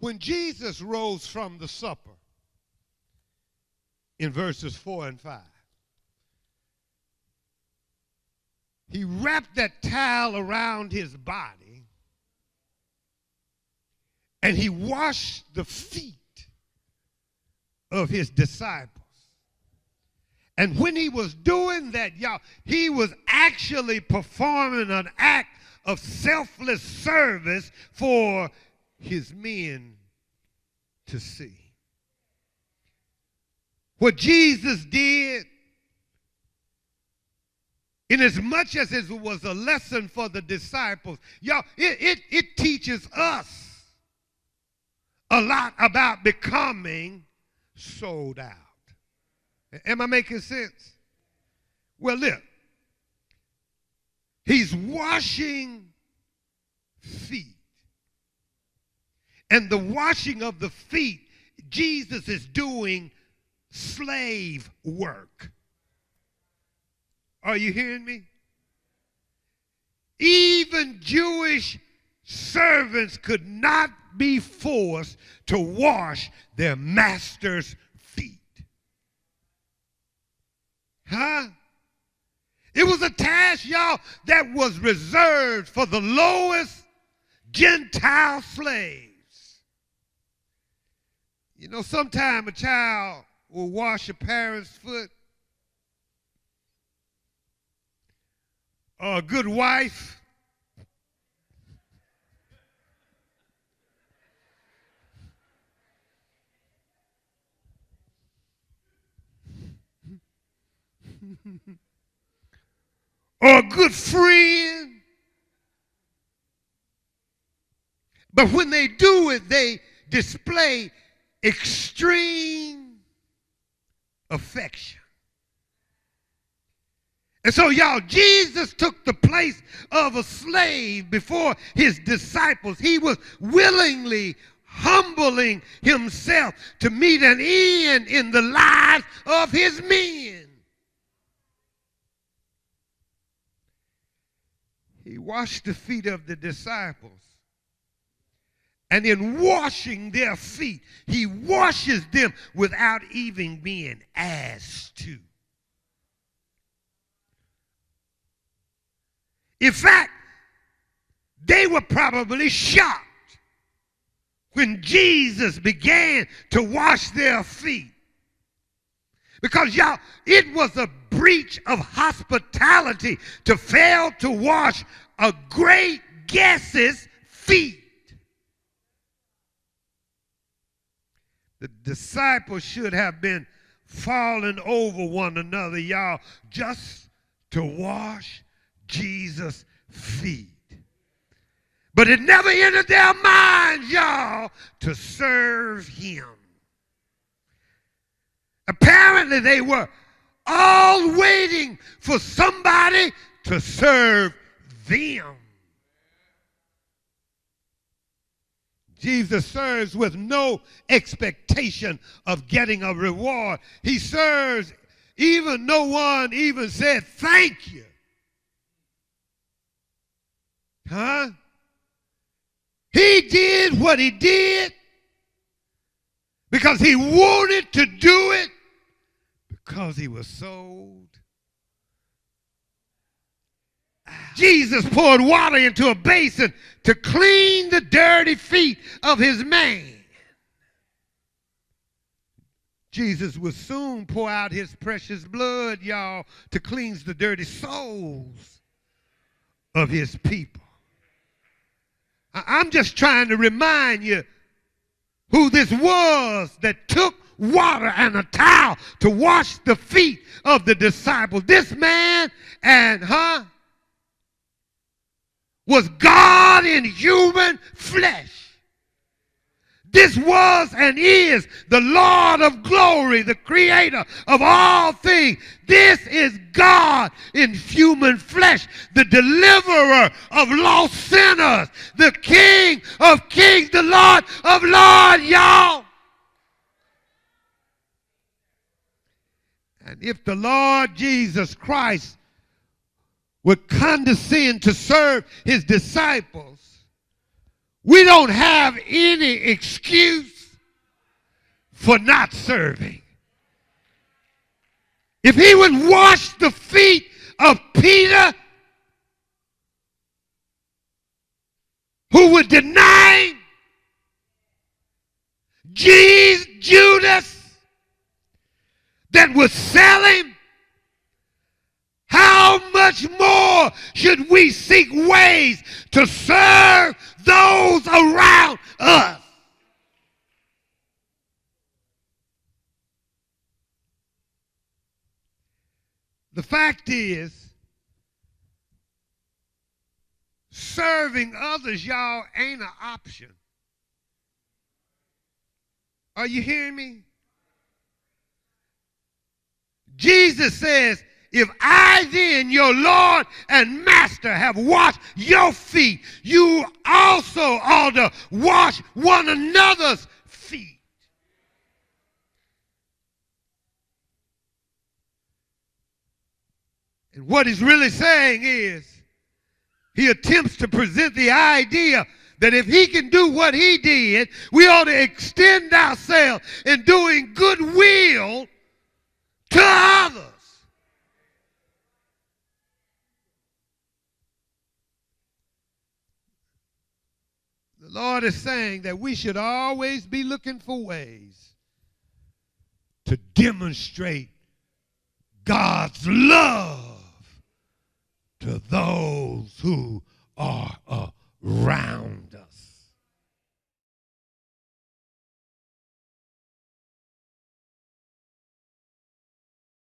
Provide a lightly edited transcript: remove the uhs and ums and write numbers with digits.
When Jesus rose from the supper, in verses 4 and 5, he wrapped that towel around his body and he washed the feet of his disciples. And when he was doing that, y'all, he was actually performing an act of selfless service for his men to see. What Jesus did, in as much as it was a lesson for the disciples, y'all, it teaches us a lot about becoming sold out. Am I making sense? Well, look, he's washing feet. And the washing of the feet, Jesus is doing slave work. Are you hearing me? Even Jewish servants could not be forced to wash their master's feet. Huh? It was a task, y'all, that was reserved for the lowest Gentile slaves. You know, sometimes a child will wash a parent's foot, or a good wife or a good friend. But when they do it, they display extreme affection. And so, y'all, Jesus took the place of a slave before his disciples. He was willingly humbling himself to meet an end in the lives of his men. He washed the feet of the disciples. And in washing their feet, he washes them without even being asked to. In fact, they were probably shocked when Jesus began to wash their feet. Because, y'all, it was a breach of hospitality to fail to wash a great guest's feet. The disciples should have been falling over one another, y'all, just to wash Jesus' feet. But it never entered their minds, y'all, to serve him. Apparently, they were all waiting for somebody to serve them. Jesus serves with no expectation of getting a reward. He serves even no one even said thank you. Huh? He did what he did because he wanted to do it because he was sold. Jesus poured water into a basin to clean the dirty feet of his man. Jesus would soon pour out his precious blood, y'all, to cleanse the dirty souls of his people. I'm just trying to remind you who this was that took water and a towel to wash the feet of the disciples. This man was God in human flesh. This was and is the Lord of glory, the creator of all things. This is God in human flesh, the deliverer of lost sinners, the King of kings, the Lord of lords, y'all. And if the Lord Jesus Christ would condescend to serve his disciples, we don't have any excuse for not serving. If he would wash the feet of Peter, who would deny him, Judas, that would sell him, how much more should we seek ways to serve those around us? The fact is, serving others, y'all, ain't an option. Are you hearing me? Jesus says, if I then, your Lord and Master, have washed your feet, you also ought to wash one another's feet. And what he's really saying is, he attempts to present the idea that if he can do what he did, we ought to extend ourselves in doing goodwill to others. The Lord is saying that we should always be looking for ways to demonstrate God's love to those who are